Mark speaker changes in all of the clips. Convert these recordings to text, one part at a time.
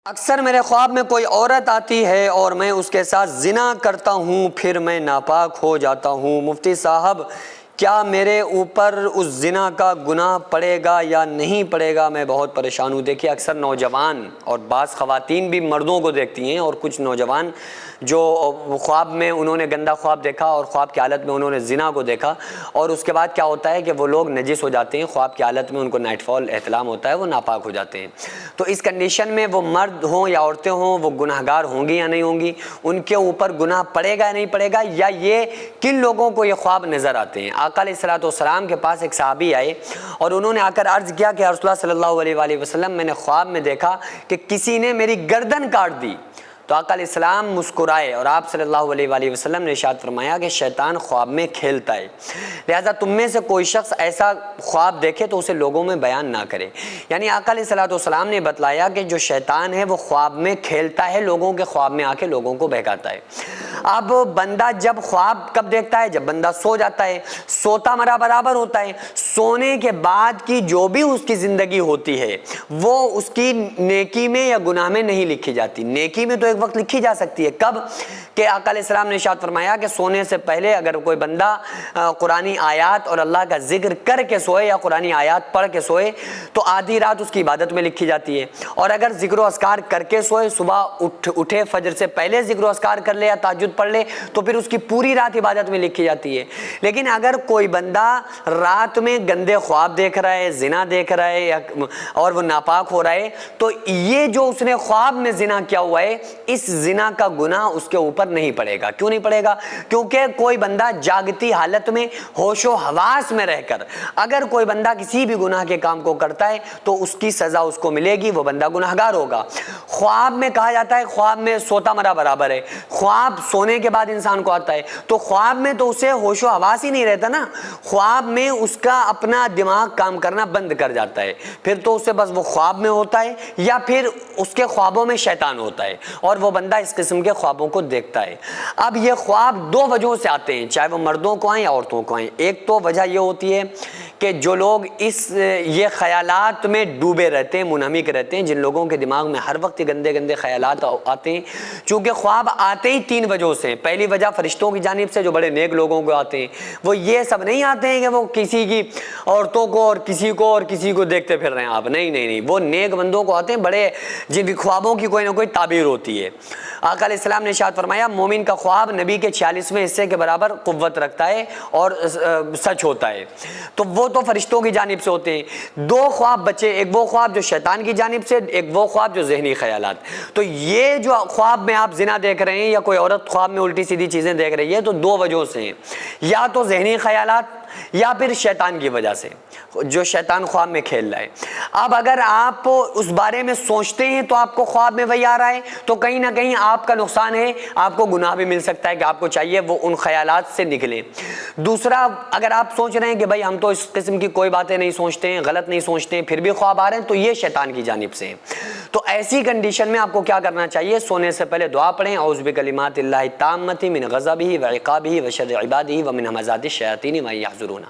Speaker 1: اکثر میرے خواب میں کوئی عورت آتی ہے اور میں اس کے ساتھ زنا کرتا ہوں، پھر میں ناپاک ہو جاتا ہوں۔ مفتی صاحب، کیا میرے اوپر اس زنا کا گناہ پڑے گا یا نہیں پڑے گا؟ میں بہت پریشان ہوں۔ دیکھیے، اکثر نوجوان اور بعض خواتین بھی مردوں کو دیکھتی ہیں، اور کچھ نوجوان جو خواب میں انہوں نے گندا خواب دیکھا اور خواب کی حالت میں انہوں نے زنا کو دیکھا، اور اس کے بعد کیا ہوتا ہے کہ وہ لوگ نجس ہو جاتے ہیں، خواب کی حالت میں ان کو نائٹ فال احتلام ہوتا ہے، وہ ناپاک ہو جاتے ہیں۔ تو اس کنڈیشن میں وہ مرد ہوں یا عورتیں ہوں، وہ گناہ گار ہوں گی یا نہیں ہوں گی؟ ان کے اوپر گناہ پڑے گا یا نہیں پڑے گا؟ یا یہ کن لوگوں کو یہ خواب نظر آتے ہیں؟ آقا علیہ الصلوۃ والسلام کے پاس ایک صحابی آئے اور انہوں نے آ کر عرض کیا کہ رسول اللہ صلی اللہ علیہ وآلہ وسلم، میں نے خواب میں دیکھا کہ کسی نے میری گردن کاٹ دی۔ تو آقا علیہ السلام مسکرائے اور آپ صلی اللہ علیہ وآلہ وسلم نے ارشاد فرمایا کہ شیطان خواب میں کھیلتا ہے، لہذا تم میں سے کوئی شخص ایسا خواب دیکھے تو اسے لوگوں میں بیان نہ کرے۔ یعنی آقا علیہ الصلوۃ والسلام نے بتلایا کہ جو شیطان ہے وہ خواب میں کھیلتا ہے، لوگوں کے خواب میں آ کے لوگوں کو بہکاتا ہے۔ اب بندہ جب خواب کب دیکھتا ہے؟ جب بندہ سو جاتا ہے۔ سوتا مرا برابر ہوتا ہے۔ سونے کے بعد کی جو بھی اس کی زندگی ہوتی ہے وہ اس کی نیکی میں یا گناہ میں نہیں لکھی جاتی۔ نیکی میں تو ایک وقت لکھی جا سکتی ہے، کب کہ آقا علیہ السلام نے ارشاد فرمایا کہ سونے سے پہلے اگر کوئی بندہ قرآنی آیات اور اللہ کا ذکر کر کے سوئے یا قرآنی آیات پڑھ کے سوئے تو آدھی رات اس کی عبادت میں لکھی جاتی ہے، اور اگر ذکر و اذکار کر کے سوئے، صبح اٹھے فجر سے پہلے ذکر و اذکار کر لے یا تہجد پڑھ لے تو پھر اس کی پوری رات عبادت میں لکھی جاتی ہے۔ لیکن اگر کوئی بندہ رات میں گندے خواب دیکھ رہا ہے، زنا دیکھ رہا ہے اور وہ ناپاک ہو رہا ہے، تو یہ جو اس نے خواب میں زنا کیا ہوا ہے، اس زنا کا گناہ اس کے اوپر نہیں پڑے گا۔ کیوں نہیں پڑے گا؟ کیونکہ کوئی بندہ جاگتی حالت میں ہوش و حواس میں رہ کر اگر کوئی بندہ کسی بھی گناہ کے کام کو کرتا ہے تو اس کی سزا اس کو ملے گی، وہ بندہ گناہگار ہوگا۔ خواب میں کہا جاتا ہے خواب میں سوتا مرا برابر ہے، خواب سونے کے بعد انسان کو آتا ہے، تو خواب میں تو اسے ہوش و حواس ہی نہیں رہتا نا، خواب میں اس کا اپنا دماغ کام کرنا بند کر جاتا ہے، پھر تو اسے بس وہ خواب میں ہوتا ہے یا پھر اس کے خوابوں میں شیطان ہوتا ہے اور وہ بندہ اس قسم کے خوابوں کو دیکھتا ہے۔ اب یہ خواب دو وجہوں سے آتے ہیں، چاہے وہ مردوں کو آئیں یا عورتوں کو آئیں۔ ایک تو وجہ یہ ہوتی ہے کہ جو لوگ یہ خیالات میں ڈوبے رہتے ہیں، منہمک رہتے ہیں، جن لوگوں کے دماغ میں ہر وقت گندے گندے خیالات آتے ہیں، چونکہ خواب آتے ہی تین وجہوں سے۔ پہلی وجہ فرشتوں کی جانب سے جو بڑے نیک لوگوں کو آتے ہیں، وہ یہ سب نہیں آتے ہیں کہ وہ کسی کی عورتوں کو اور کسی کو دیکھتے پھر رہے ہیں آپ، نہیں، وہ نیک بندوں کو آتے ہیں، بڑے جن کی خوابوں کی کوئی نہ کوئی تعبیر ہوتی ہے۔ آقا علیہ السلام نے ارشاد فرمایا مومن کا خواب نبی کے 46ویں حصے کے برابر قوت رکھتا ہے اور سچ ہوتا ہے، تو وہ تو فرشتوں کی جانب سے ہوتے ہیں۔ دو خواب بچے، ایک وہ خواب جو شیطان کی جانب سے، ایک وہ خواب جو ذہنی خیالات۔ تو یہ جو خواب میں آپ زنا دیکھ رہے ہیں یا کوئی عورت خواب میں الٹی سیدھی چیزیں دیکھ رہی ہے، تو دو وجہوں سے ہیں، یا تو ذہنی خیالات یا پھر شیطان کی وجہ سے، جو شیطان خواب میں کھیل رہا ہے۔ اب اگر آپ اس بارے میں سوچتے ہیں تو آپ کو خواب میں وہی آ رہا ہے، تو کہیں نہ کہیں آپ کا نقصان ہے، آپ کو گناہ بھی مل سکتا ہے کہ آپ کو چاہیے وہ ان خیالات سے نکلیں۔ دوسرا، اگر آپ سوچ رہے ہیں کہ بھائی ہم تو اس قسم کی کوئی باتیں نہیں سوچتے ہیں، غلط نہیں سوچتے ہیں، پھر بھی خواب آ رہے ہیں، تو یہ شیطان کی جانب سے ہیں۔ تو ایسی کنڈیشن میں آپ کو کیا کرنا چاہیے؟ سونے سے پہلے دعا پڑھیں، اعوذ بکلمات اللہ التامۃ من غضبہ وعقابہ وشر عبادہ ومن ہمزات الشیاطین وان یحضرون،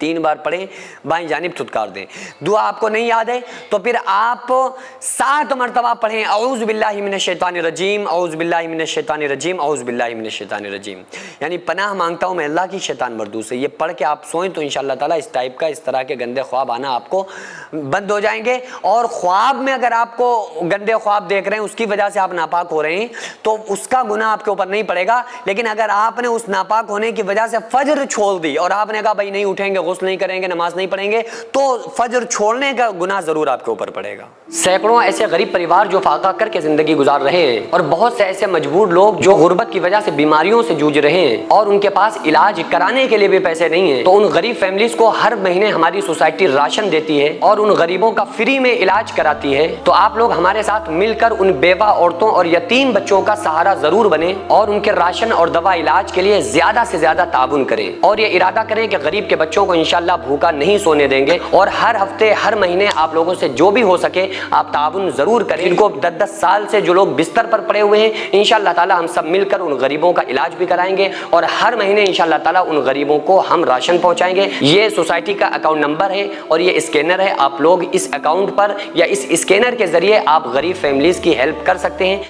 Speaker 1: 3 بار پڑھیں، بائیں جانب تھتکار دیں۔ دعا آپ کو نہیں یاد ہے تو پھر آپ 7 مرتبہ پڑھیں، اعوذ باللہ من الشیطان الرجیم، اعوذ باللہ من الشیطان الرجیم، اعوذ باللہ من الشیطان الرجیم، یعنی پناہ مانگتا ہوں میں اللہ کی شیطان مردود سے۔ یہ پڑھ کے آپ سوئیں تو انشاءاللہ تعالیٰ اس ٹائپ کا، اس طرح کے گندے خواب آنا آپ کو بند ہو جائیں گے۔ اور خواب میں اگر آپ کو گندے خواب دیکھ رہے ہیں، اس کی وجہ سے آپ ناپاک ہو رہے ہیں، تو اس کا گناہ آپ کے اوپر نہیں پڑے گا۔ لیکن اگر آپ نے اس ناپاک ہونے کی وجہ سے فجر چھوڑ دی اور آپ نے کہا بھائی نہیں اٹھیں گے، غسل نہیں کریں گے، نماز نہیں پڑھیں گے، تو فجر چھوڑنے کا گناہ ضرور آپ کے اوپر پڑے گا۔ سینکڑوں ایسے غریب پریوار جو فاقہ کر کے زندگی گزار رہے ہیں، اور بہت سے ایسے مجبور لوگ جو غربت کی وجہ سے بیماریوں سے جوجھ رہے ہیں اور ان کے پاس علاج کرانے کے لیے بھی پیسے نہیں ہیں، تو ان غریب فیملیز کو ہر مہینے ہماری سوسائٹی راشن دیتی ہے اور ان غریبوں کا فری میں علاج کراتی ہے۔ تو آپ لوگ ہمارے ساتھ مل کر ان بیوہ عورتوں اور یتیم بچوں کا سہارا ضرور بنیں اور ان کے راشن اور دوا علاج کے لیے زیادہ سے زیادہ تعاون کریں، اور یہ ارادہ کریں کہ غریب کے بچوں کو انشاءاللہ بھوکا نہیں سونے دیں گے، اور ہر ہفتے ہر مہینے آپ لوگوں سے جو بھی ہو سکے آپ تعاون ضرور کریں۔ ان کو 10 سال سے جو لوگ بستر پر پڑے ہوئے ہیں انشاءاللہ تعالی ہم سب مل کر ان غریبوں کا علاج بھی کرائیں گے، اور ہر مہینے انشاءاللہ تعالی ان غریبوں کو ہم راشن پہنچائیں گے۔ یہ سوسائٹی کا اکاؤنٹ نمبر ہے اور یہ اسکینر ہے، آپ لوگ اس اکاؤنٹ پر یا اس اسکینر کے ذریعے آپ غریب فیملیز کی ہیلپ کر سکتے ہیں۔